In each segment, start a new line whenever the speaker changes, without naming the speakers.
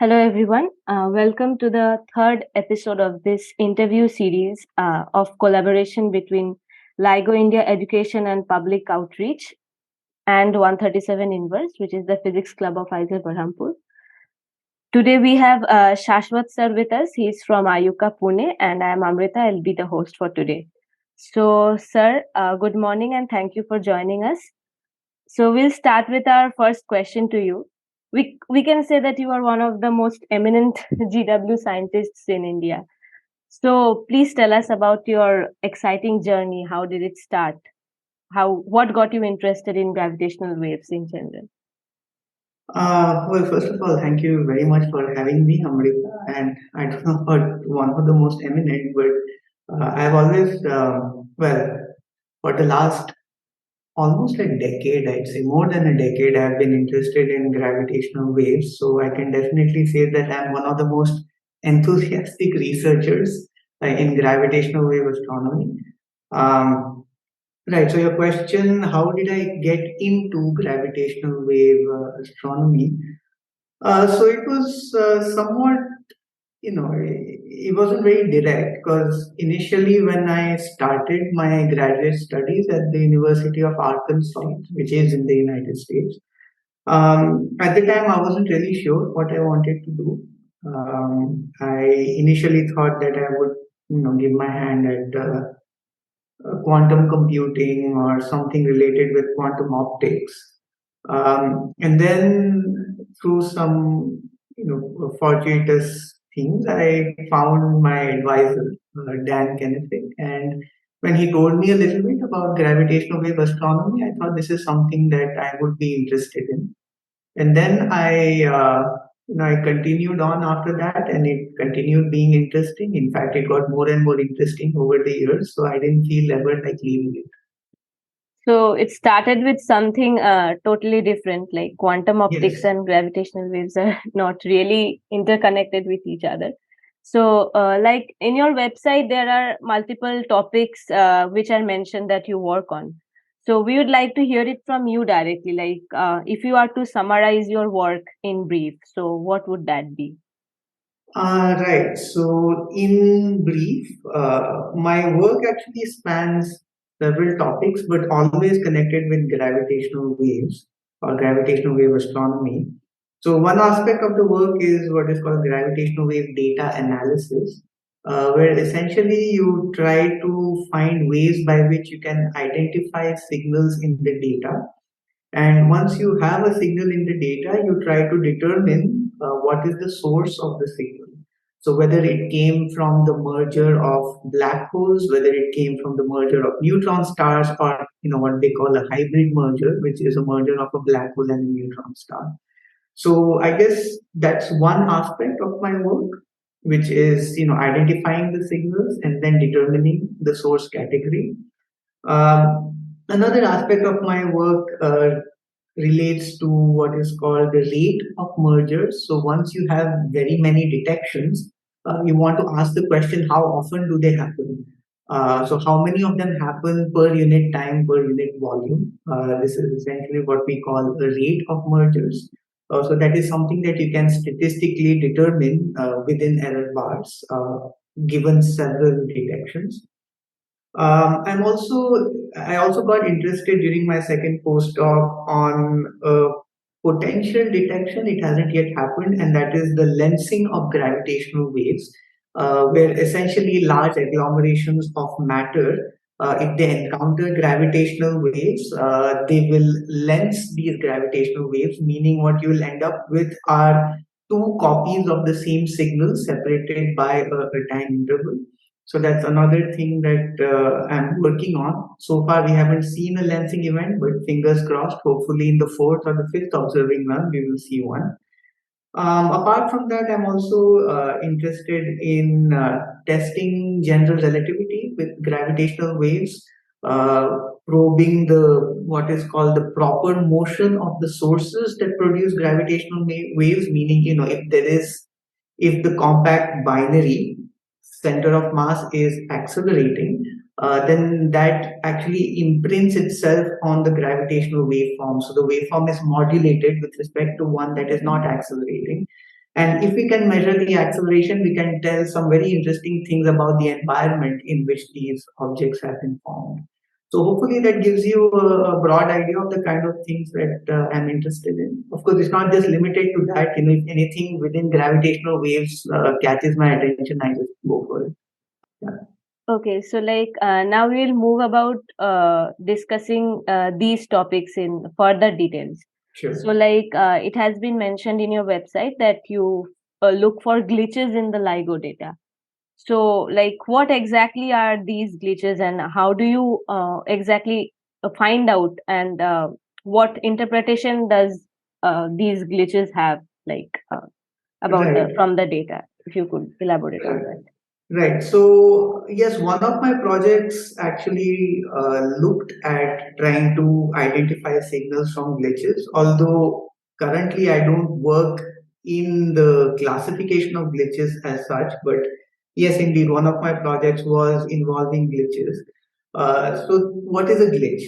Hello, everyone. Welcome to the third episode of this interview series of collaboration between LIGO India Education and Public Outreach and 137 Inverse, which is the Physics Club of IISER Berhampore. Today we have Shasvath sir with us. He's from IUCAA Pune, and I am Amrita. I'll be the host for today. So, sir, good morning and thank you for joining us. So we'll start with our first question to you. We can say that you are one of the most eminent GW scientists in India. So please tell us about your exciting journey. How did it start? What got you interested in gravitational waves in general?
Well, first of all, thank you very much for having me, Amrita. And I don't know about one of the most eminent, but I've always, for the last almost a decade, I'd say more than a decade, I've been interested in gravitational waves. So I can definitely say that I'm one of the most enthusiastic researchers in gravitational wave astronomy. Um, Right. So your question, how did I get into gravitational wave astronomy? So it was somewhat, it wasn't very direct because initially when I started my graduate studies at the University of Arkansas, which is in the United States, at the time I wasn't really sure what I wanted to do. I initially thought that I would, give my hand at quantum computing or something related with quantum optics. And then through some fortuitous things, I found my advisor, Dan Kennefic, and when he told me a little bit about gravitational wave astronomy, I thought this is something that I would be interested in. And then I continued on after that, and it continued being interesting. In fact, it got more and more interesting over the years, so I didn't feel ever like leaving it.
So it started with something totally different, like quantum optics
Yes.
and gravitational waves are not really interconnected with each other. So, like in your website, there are multiple topics which are mentioned that you work on. So we would like to hear it from you directly. Like, if you are to summarize your work in brief, so what would that be?
Right. So, in brief, my work actually spans several topics, but always connected with gravitational waves or gravitational wave astronomy. So, one aspect of the work is what is called gravitational wave data analysis, where essentially you try to find ways by which you can identify signals in the data, and once you have a signal in the data, you try to determine what is the source of the signal. So whether it came from the merger of black holes, whether it came from the merger of neutron stars, or what they call a hybrid merger, which is a merger of a black hole and a neutron star. So I guess that's one aspect of my work, which is identifying the signals and then determining the source category. Another aspect of my work relates to what is called the rate of mergers. So once you have very many detections, you want to ask the question, how often do they happen? So how many of them happen per unit time, per unit volume? This is essentially what we call the rate of mergers. So that is something that you can statistically determine within error bars, given several detections. I also got interested during my second postdoc on potential detection. It hasn't yet happened, and that is the lensing of gravitational waves, where essentially large agglomerations of matter, if they encounter gravitational waves, they will lens these gravitational waves, meaning what you will end up with are two copies of the same signal separated by a time interval. So that's another thing that I'm working on. So far, we haven't seen a lensing event, but fingers crossed, hopefully in the fourth or the fifth observing run, we will see one. Apart from that, I'm also interested in testing general relativity with gravitational waves, probing the what is called the proper motion of the sources that produce gravitational waves. Meaning, if the compact binary center of mass is accelerating, then that actually imprints itself on the gravitational waveform. So the waveform is modulated with respect to one that is not accelerating. And if we can measure the acceleration, we can tell some very interesting things about the environment in which these objects have been formed. So hopefully that gives you a broad idea of the kind of things that I'm interested in. Of course, it's not just limited to that. If anything within gravitational waves catches my attention, I just go for it. Yeah.
Okay, so now we'll move about discussing these topics in further details.
Sure.
So it has been mentioned in your website that you look for glitches in the LIGO data. So what exactly are these glitches and how do you exactly find out, and what interpretation does these glitches have about
Right.
from the data? If you could elaborate on that.
Right. So, yes, one of my projects actually looked at trying to identify signals from glitches, although currently I don't work in the classification of glitches as such, but yes, indeed, one of my projects was involving glitches. So, what is a glitch?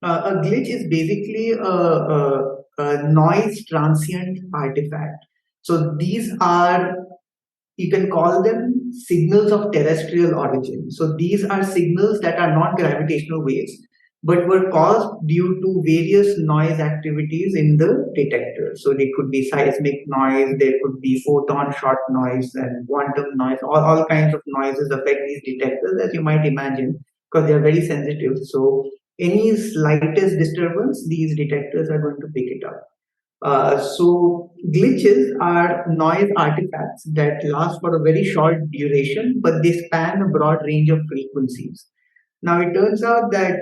A glitch is basically a noise transient artifact. So, these are, you can call them signals of terrestrial origin. So these are signals that are not gravitational waves, but were caused due to various noise activities in the detector. So they could be seismic noise, there could be photon shot noise and quantum noise, all kinds of noises affect these detectors, as you might imagine, because they are very sensitive. So any slightest disturbance, these detectors are going to pick it up. So glitches are noise artifacts that last for a very short duration, but they span a broad range of frequencies. Now it turns out that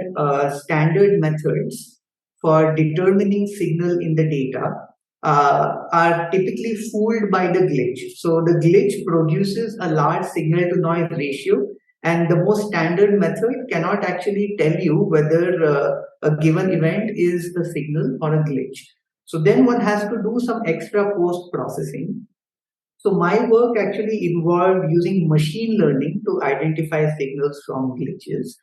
standard methods for determining signal in the data are typically fooled by the glitch. So the glitch produces a large signal to noise ratio, and the most standard method cannot actually tell you whether a given event is a signal or a glitch. So then one has to do some extra post processing. So my work actually involved using machine learning to identify signals from glitches.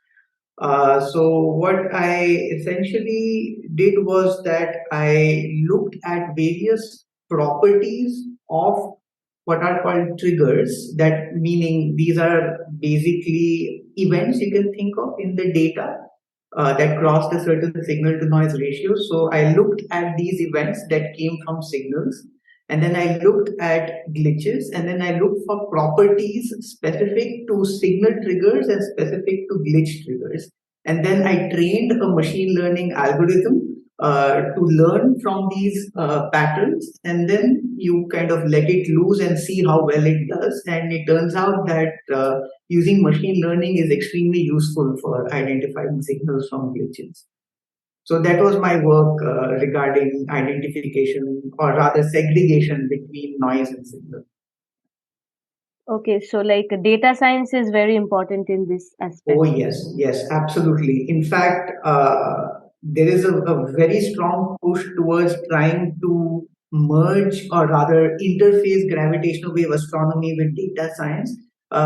So what I essentially did was that I looked at various properties of what are called triggers, that meaning these are basically events you can think of in the data that crossed a certain signal to noise ratio. So I looked at these events that came from signals, and then I looked at glitches, and then I looked for properties specific to signal triggers and specific to glitch triggers. And then I trained a machine learning algorithm to learn from these patterns, and then you kind of let it loose and see how well it does. And it turns out that using machine learning is extremely useful for identifying signals from glitches. So that was my work regarding identification, or rather segregation between noise and signal.
Okay, so data science is very important in this aspect.
Oh, yes, yes, absolutely. In fact, there is a very strong push towards trying to merge, or rather interface, gravitational wave astronomy with data science.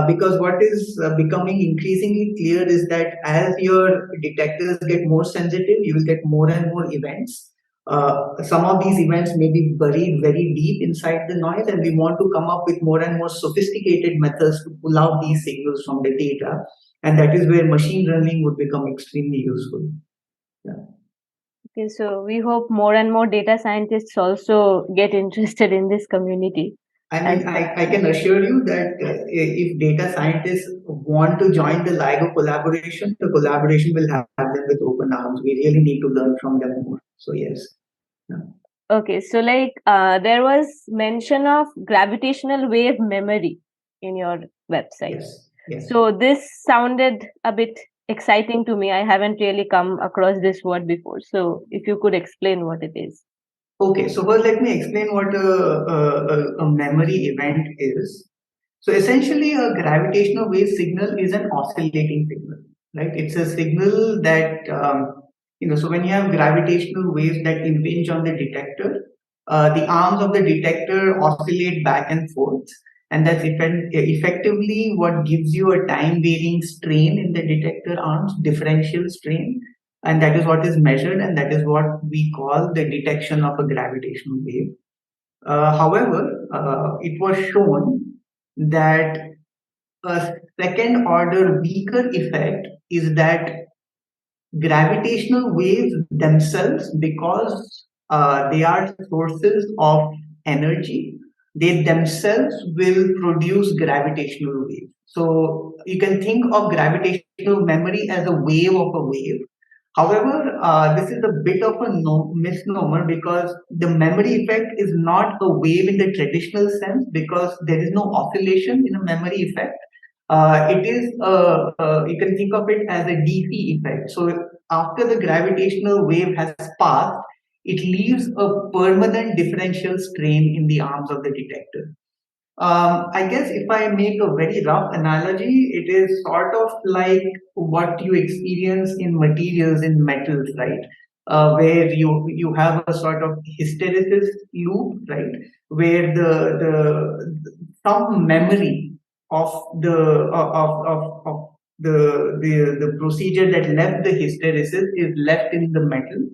Because what is becoming increasingly clear is that as your detectors get more sensitive, you will get more and more events. Some of these events may be buried very deep inside the noise, and we want to come up with more and more sophisticated methods to pull out these signals from the data. And that is where machine learning would become extremely useful. Yeah.
Okay, so we hope more and more data scientists also get interested in this community.
I mean, I can assure you that if data scientists want to join the LIGO collaboration, the collaboration will have them with open arms. We really need to learn from them more. So, yes. Yeah.
Okay, so there was mention of gravitational wave memory in your website.
Yes. Yes.
So this sounded a bit exciting to me. I haven't really come across this word before. So if you could explain what it is.
Okay, so first let me explain what a memory event is. So essentially, a gravitational wave signal is an oscillating signal, right? It's a signal that so when you have gravitational waves that impinge on the detector, the arms of the detector oscillate back and forth, and that's effectively what gives you a time varying strain in the detector arms, differential strain, and that is what is measured, and that is what we call the detection of a gravitational wave. However, it was shown that a second order weaker effect is that gravitational waves themselves, because they are sources of energy, they themselves will produce gravitational waves. So you can think of gravitational memory as a wave of a wave. However, this is a bit of a misnomer, because the memory effect is not a wave in the traditional sense, because there is no oscillation in a memory effect. It is you can think of it as a DC effect. So after the gravitational wave has passed, it leaves a permanent differential strain in the arms of the detector. I guess if I make a very rough analogy, it is sort of like what you experience in materials in metals, right? Where you have a sort of hysteresis loop, right? Where the some memory of the procedure that left the hysteresis is left in the metal.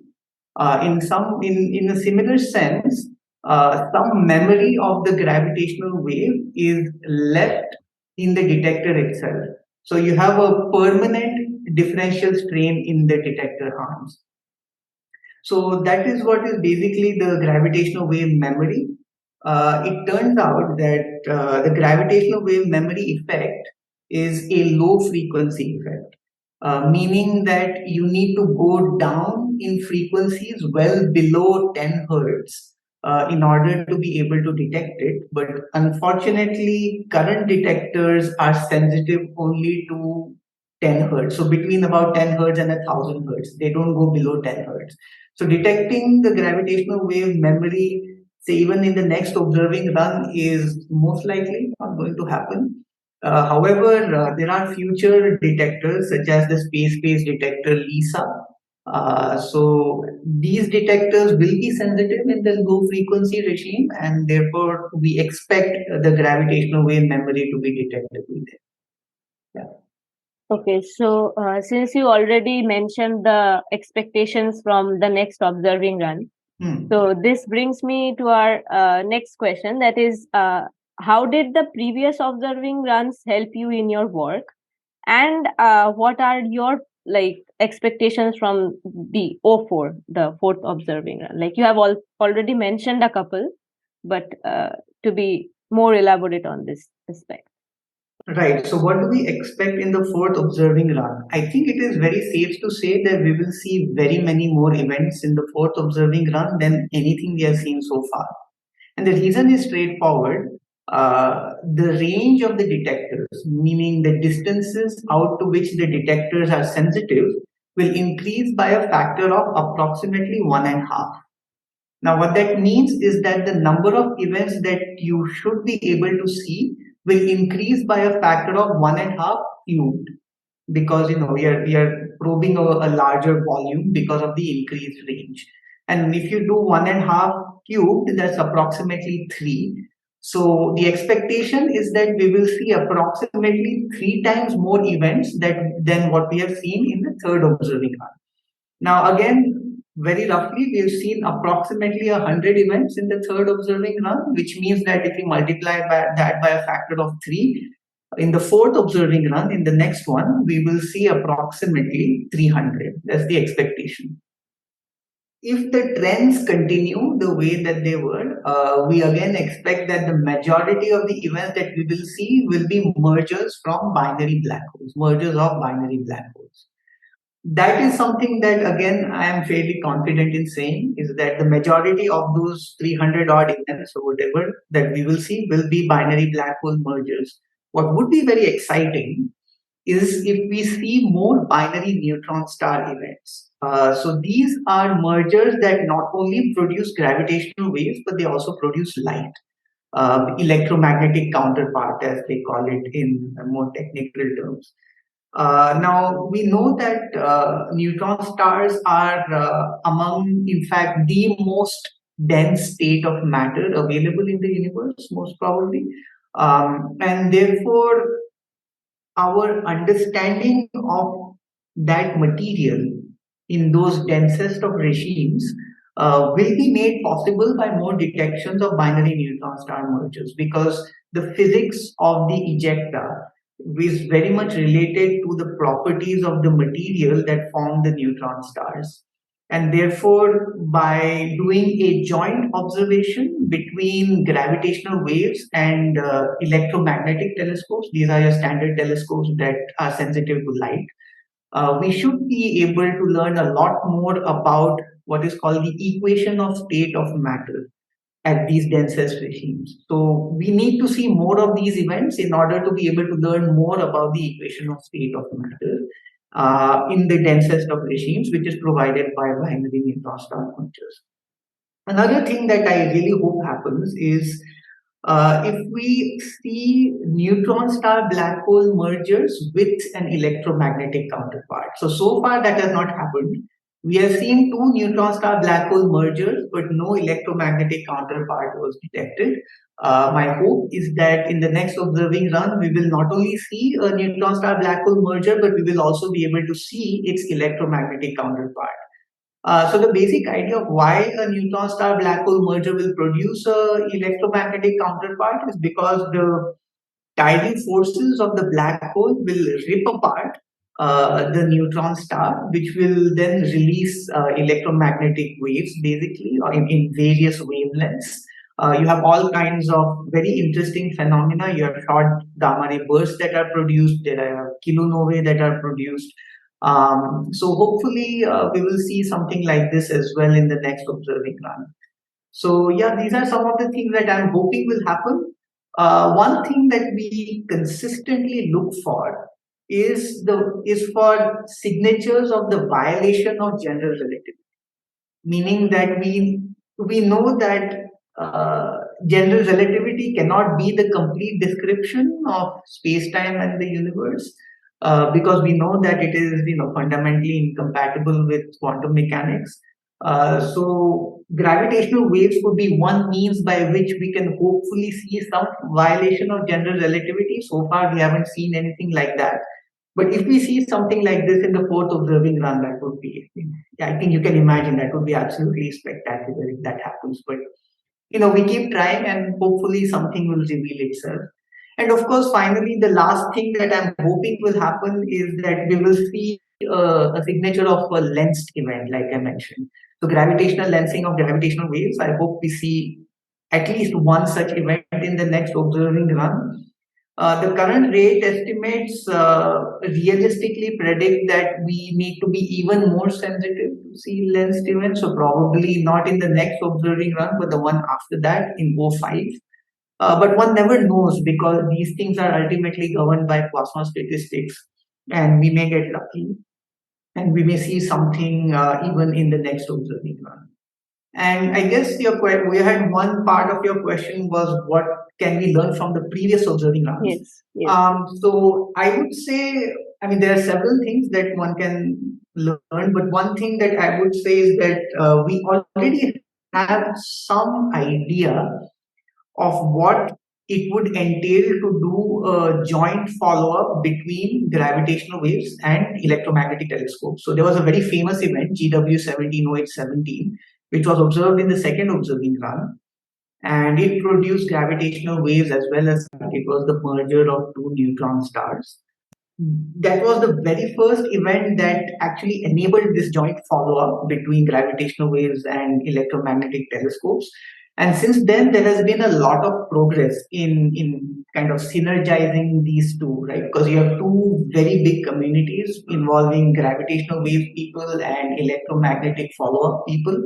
In a similar sense, some memory of the gravitational wave is left in the detector itself. So you have a permanent differential strain in the detector arms. So that is what is basically the gravitational wave memory. It turns out that the gravitational wave memory effect is a low frequency effect, meaning that you need to go down in frequencies well below 10 hertz in order to be able to detect it. But unfortunately, current detectors are sensitive only to 10 hertz. So between about 10 hertz and 1000 hertz, they don't go below 10 hertz. So detecting the gravitational wave memory, say even in the next observing run, is most likely not going to happen. However, there are future detectors such as the space-based detector LISA. So these detectors will be sensitive in the low frequency regime, and therefore we expect the gravitational wave memory to be detectable there. Yeah.
Okay, so since you already mentioned the expectations from the next observing run, so this brings me to our next question, that is, how did the previous observing runs help you in your work, and what are your like expectations from the O4, the fourth observing run? Like you have already mentioned a couple, but to be more elaborate on this aspect.
Right. So, what do we expect in the fourth observing run? I think it is very safe to say that we will see very many more events in the fourth observing run than anything we have seen so far. And the reason is straightforward. The range of the detectors, meaning the distances out to which the detectors are sensitive, will increase by a factor of approximately 1.5. Now, what that means is that the number of events that you should be able to see will increase by a factor of 1.5 cubed, because we are probing a larger volume because of the increased range. And if you do 1.5 cubed, that's approximately 3. So the expectation is that we will see approximately 3 times more events than what we have seen in the third observing run. Now, again, very roughly, we have seen approximately 100 events in the third observing run, which means that if you multiply that by a factor of 3, in the fourth observing run, in the next one, we will see approximately 300. That's the expectation. If the trends continue the way that they were, we again expect that the majority of the events that we will see will be mergers from binary black holes, mergers of binary black holes. That is something that again I am fairly confident in saying, is that the majority of those 300 odd events or whatever that we will see will be binary black hole mergers. What would be very exciting is if we see more binary neutron star events. So these are mergers that not only produce gravitational waves, but they also produce light, electromagnetic counterpart, as they call it in more technical terms. Now, we know that neutron stars are among, in fact, the most dense state of matter available in the universe, most probably. And therefore, our understanding of that material in those densest of regimes will be made possible by more detections of binary neutron star mergers, because the physics of the ejecta is very much related to the properties of the material that form the neutron stars. And therefore, by doing a joint observation between gravitational waves and electromagnetic telescopes, these are your standard telescopes that are sensitive to light, we should be able to learn a lot more about what is called the equation of state of matter at these densest regimes. So we need to see more of these events in order to be able to learn more about the equation of state of matter in the densest of regimes, which is provided by binary neutron star mergers. Another thing that I really hope happens is if we see neutron star black hole mergers with an electromagnetic counterpart. So far that has not happened. We have seen two neutron star black hole mergers, but no electromagnetic counterpart was detected. My hope is that in the next observing run, we will not only see a neutron star black hole merger, but we will also be able to see its electromagnetic counterpart. So the basic idea of why a neutron star black hole merger will produce a electromagnetic counterpart is because the tidal forces of the black hole will rip apart the neutron star, which will then release electromagnetic waves, basically, or in various wavelengths. You have all kinds of very interesting phenomena. You have short gamma ray bursts that are produced. There are kilonovae that are produced. So hopefully we will see something like this as well in the next observing run. So yeah, these are some of the things that I'm hoping will happen. One thing that we consistently look for is for signatures of the violation of general relativity, meaning that we know that general relativity cannot be the complete description of space-time and the universe, because we know that it is fundamentally incompatible with quantum mechanics. So gravitational waves could be one means by which we can hopefully see some violation of general relativity. So far, we haven't seen anything like that. But if we see something like this in the fourth observing run, that would be, I think you can imagine that would be absolutely spectacular if that happens. But we keep trying and hopefully something will reveal itself. And of course, finally, the last thing that I'm hoping will happen is that we will see a signature of a lensed event, like I mentioned. So gravitational lensing of gravitational waves, I hope we see at least one such event in the next observing run. The current rate estimates realistically predict that we need to be even more sensitive to see lensed events. So probably not in the next observing run, but the one after that in O5. But one never knows, because these things are ultimately governed by Poisson statistics, and we may get lucky, and we may see something even in the next observing run. And I guess we had one part of your question was what can we learn from the previous observing runs?
Yes, yes.
So I would say, I mean, there are several things that one can learn, but one thing that I would say is that we already have some idea of what it would entail to do a joint follow-up between gravitational waves and electromagnetic telescopes. So there was a very famous event, GW170817, which was observed in the second observing run, and it produced gravitational waves as well as it was the merger of two neutron stars. That was the very first event that actually enabled this joint follow-up between gravitational waves and electromagnetic telescopes. And since then, there has been a lot of progress in kind of synergizing these two, right? Because you have two very big communities involving gravitational wave people and electromagnetic follow-up people.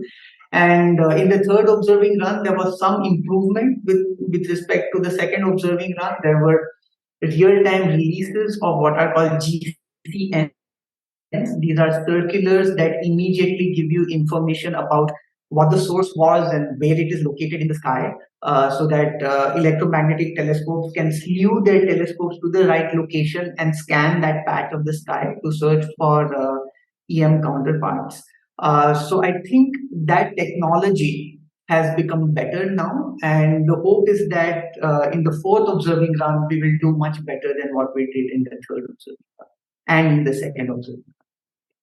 And in the third observing run, there was some improvement with respect to the second observing run. There were real-time releases of what are called GCNs. These are circulars that immediately give you information about what the source was and where it is located in the sky, so that electromagnetic telescopes can slew their telescopes to the right location and scan that patch of the sky to search for EM counterparts. So I think that technology has become better now, and the hope is that in the fourth observing run we will do much better than what we did in the third observing run and in the second observing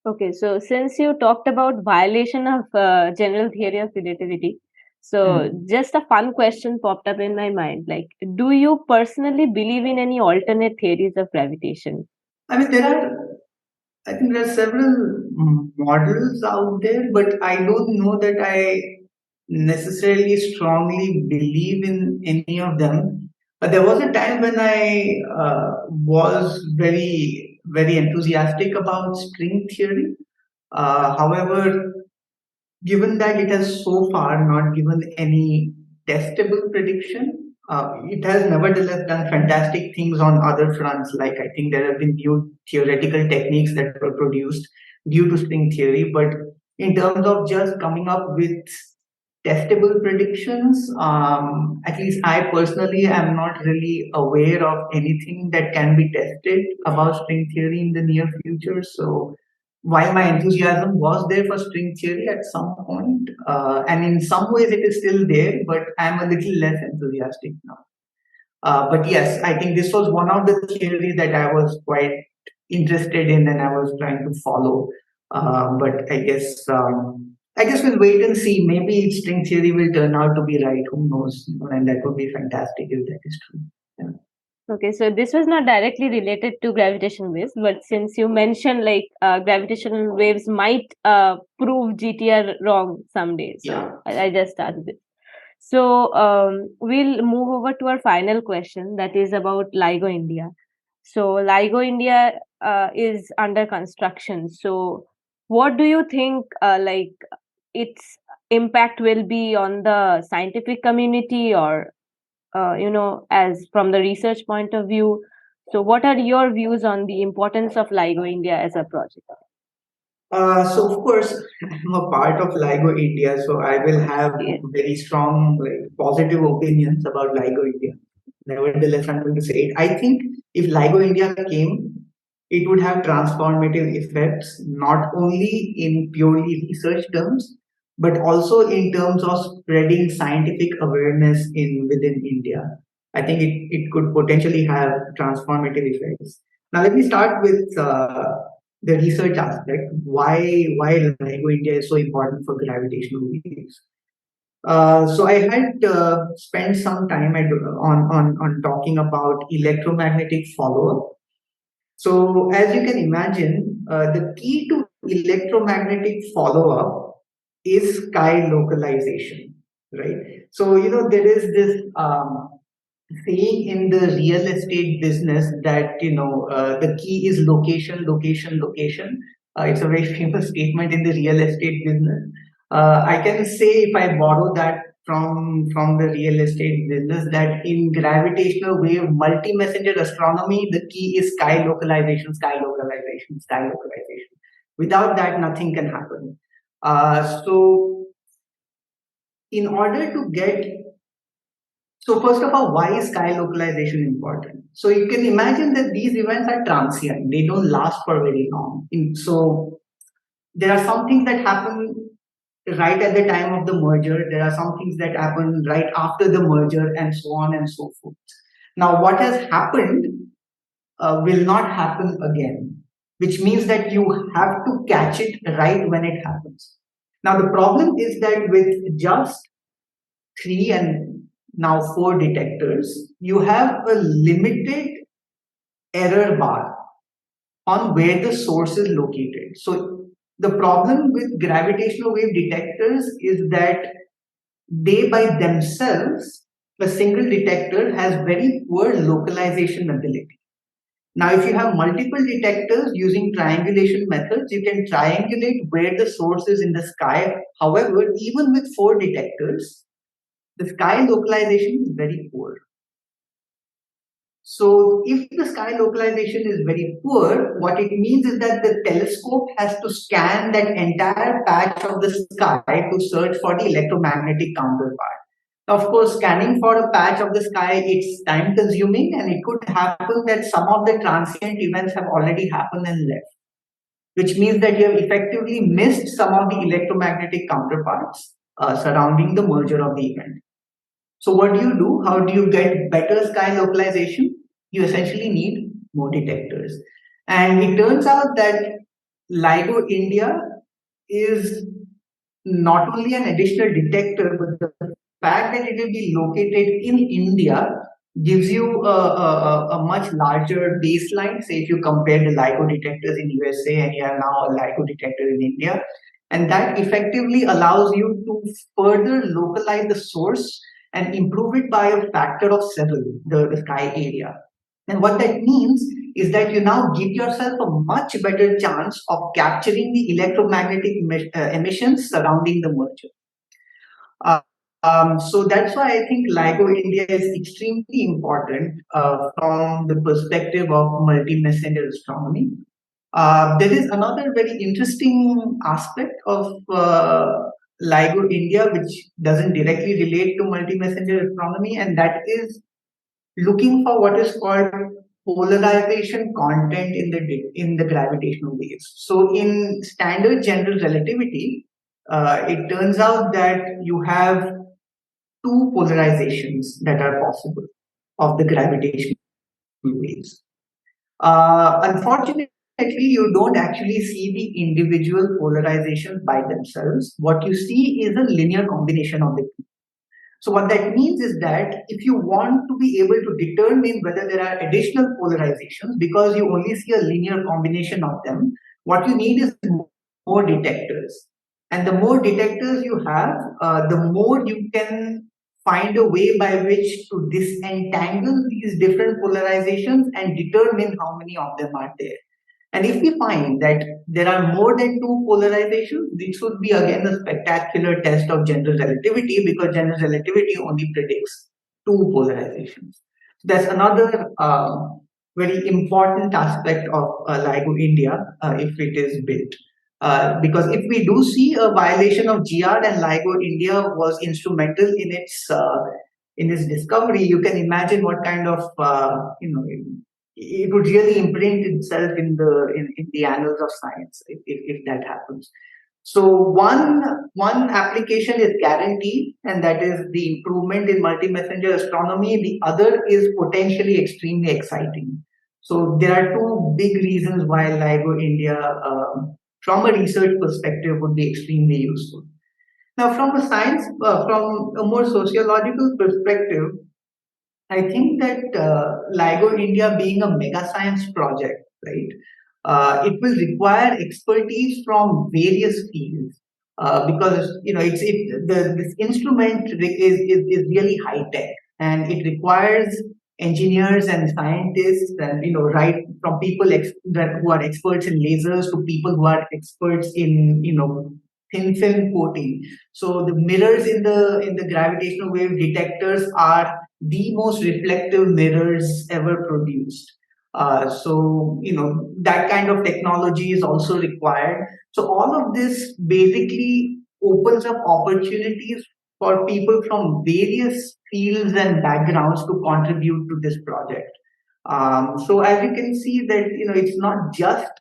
run.
Okay, so since you talked about violation of general theory of relativity, so
Hmm.
just a fun question popped up in my mind. Like, do you personally believe in any alternate theories of gravitation?
I mean, I think there are several models out there, but I don't know that I necessarily strongly believe in any of them. But there was a time when I was very enthusiastic about string theory. However, given that it has so far not given any testable prediction, it has nevertheless done fantastic things on other fronts. Like I think there have been new theoretical techniques that were produced due to string theory. But in terms of just coming up with testable predictions, at least I personally am not really aware of anything that can be tested about string theory in the near future. So while my enthusiasm was there for string theory at some point, and in some ways it is still there, but I'm a little less enthusiastic now. But yes, I think this was one of the theories that I was quite interested in and I was trying to follow. But I guess we'll wait and see. Maybe string theory will turn out to be right. Who knows? And that would be fantastic if that is true. Yeah.
Okay, so this was not directly related to gravitational waves, but since you mentioned like gravitational waves might prove GTR wrong someday, so
Yeah.
I just started this. So we'll move over to our final question, that is about LIGO India. So LIGO India is under construction. So what do you think like its impact will be on the scientific community, or as from the research point of view? So what are your views on the importance of LIGO India as a project?
So of course, I'm a part of LIGO India, so I will have
Yes.
very strong, like, positive opinions about LIGO India. Nevertheless, I'm going to say it. I think if LIGO India came, it would have transformative effects not only in purely research terms, but also in terms of spreading scientific awareness in within India. I think it could potentially have transformative effects. Now, let me start with the research aspect. Why LIGO India is so important for gravitational waves? So I had spent some time on talking about electromagnetic follow-up. So as you can imagine, the key to electromagnetic follow-up is sky localization, right? So there is this saying in the real estate business that the key is location, location, location. It's a very famous statement in the real estate business. I can say, if I borrow that from the real estate business, that in gravitational wave multi-messenger astronomy, the key is sky localization, sky localization, sky localization. Without that, nothing can happen. So in order to get So first of all, why is sky localization important? So you can imagine that these events are transient; they don't last for very long. So there are some things that happen right at the time of the merger. There are some things that happen right after the merger, and so on and so forth. Now, what has happened will not happen again, which means that you have to catch it right when it happens. Now, the problem is that with just three and now four detectors, you have a limited error bar on where the source is located. So the problem with gravitational wave detectors is that they by themselves, a single detector has very poor localization ability. Now, if you have multiple detectors using triangulation methods, you can triangulate where the source is in the sky. However, even with four detectors, the sky localization is very poor. So if the sky localization is very poor, what it means is that the telescope has to scan that entire patch of the sky to search for the electromagnetic counterpart. Of course, scanning for a patch of the sky, it's time consuming, and it could happen that some of the transient events have already happened and left, which means that you have effectively missed some of the electromagnetic counterparts surrounding the merger of the event. So what do you do? How do you get better sky localization? You essentially need more detectors. And it turns out that LIGO India is not only an additional detector, but the fact that it will be located in India gives you a much larger baseline. Say if you compare the LIGO detectors in USA and you have now a LIGO detector in India, and that effectively allows you to further localize the source and improve it by a factor of several, the sky area. And what that means is that you now give yourself a much better chance of capturing the electromagnetic emissions surrounding the merger. Uh, so that's why I think LIGO India is extremely important from the perspective of multi-messenger astronomy. There is another very interesting aspect of LIGO India, which doesn't directly relate to multi-messenger astronomy, and that is looking for what is called polarization content in the gravitational waves. So in standard general relativity, it turns out that you have two polarizations that are possible of the gravitational waves. Unfortunately, you don't actually see the individual polarizations by themselves. What you see is a linear combination of the two. So what that means is that if you want to be able to determine whether there are additional polarizations, because you only see a linear combination of them, what you need is more detectors. And the more detectors you have, the more you can find a way by which to disentangle these different polarizations and determine how many of them are there. And if we find that there are more than two polarizations, this would be again a spectacular test of general relativity, because general relativity only predicts two polarizations. That's another very important aspect of LIGO India if it is built. Because if we do see a violation of GR and LIGO India was instrumental in its discovery, you can imagine what kind of it would really imprint itself in the annals of science if that happens. So one application is guaranteed, and that is the improvement in multi-messenger astronomy. The other is potentially extremely exciting. So there are two big reasons why LIGO India, from a research perspective, would be extremely useful. Now, from a more sociological perspective, I think that LIGO India being a mega science project, right, it will require expertise from various fields because this instrument is really high tech, and it requires engineers and scientists, and right from people who are experts in lasers to people who are experts in thin film coating. So the mirrors in the gravitational wave detectors are the most reflective mirrors ever produced. So that kind of technology is also required. So all of this basically opens up opportunities for people from various fields and backgrounds to contribute to this project. So as you can see that it's not just,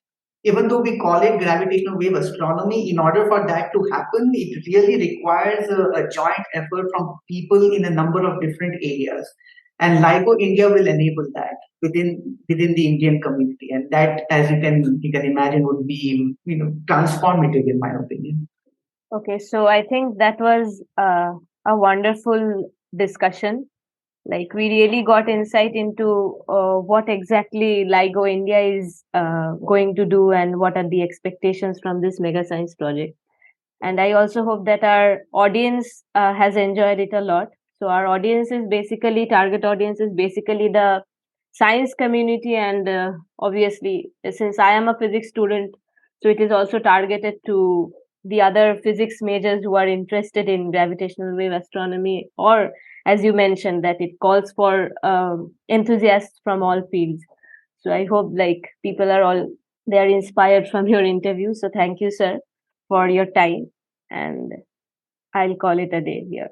even though we call it gravitational wave astronomy, in order for that to happen, it really requires a joint effort from people in a number of different areas. And LIGO India will enable that within the Indian community, and that, as you can imagine, would be transformative in my opinion.
Okay, so I think that was a wonderful discussion. Like, we really got insight into what exactly LIGO India is going to do and what are the expectations from this mega science project. And I also hope that our audience has enjoyed it a lot. So our audience is basically, target audience is basically the science community, and obviously, since I am a physics student, so it is also targeted to the other physics majors who are interested in gravitational wave astronomy, or as you mentioned, that it calls for enthusiasts from all fields. So I hope like people are all, they are inspired from your interview. So thank you, sir, for your time, and I'll call it a day here.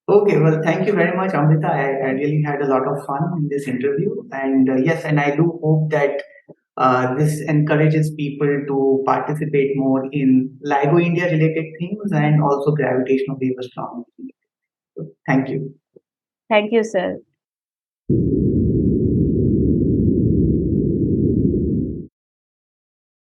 Okay, well, thank you very much, Amrita. I really had a lot of fun in this interview. And yes, and I do hope that this encourages people to participate more in LIGO India related things and also gravitational wave astronomy. So, thank you.
Thank you, sir.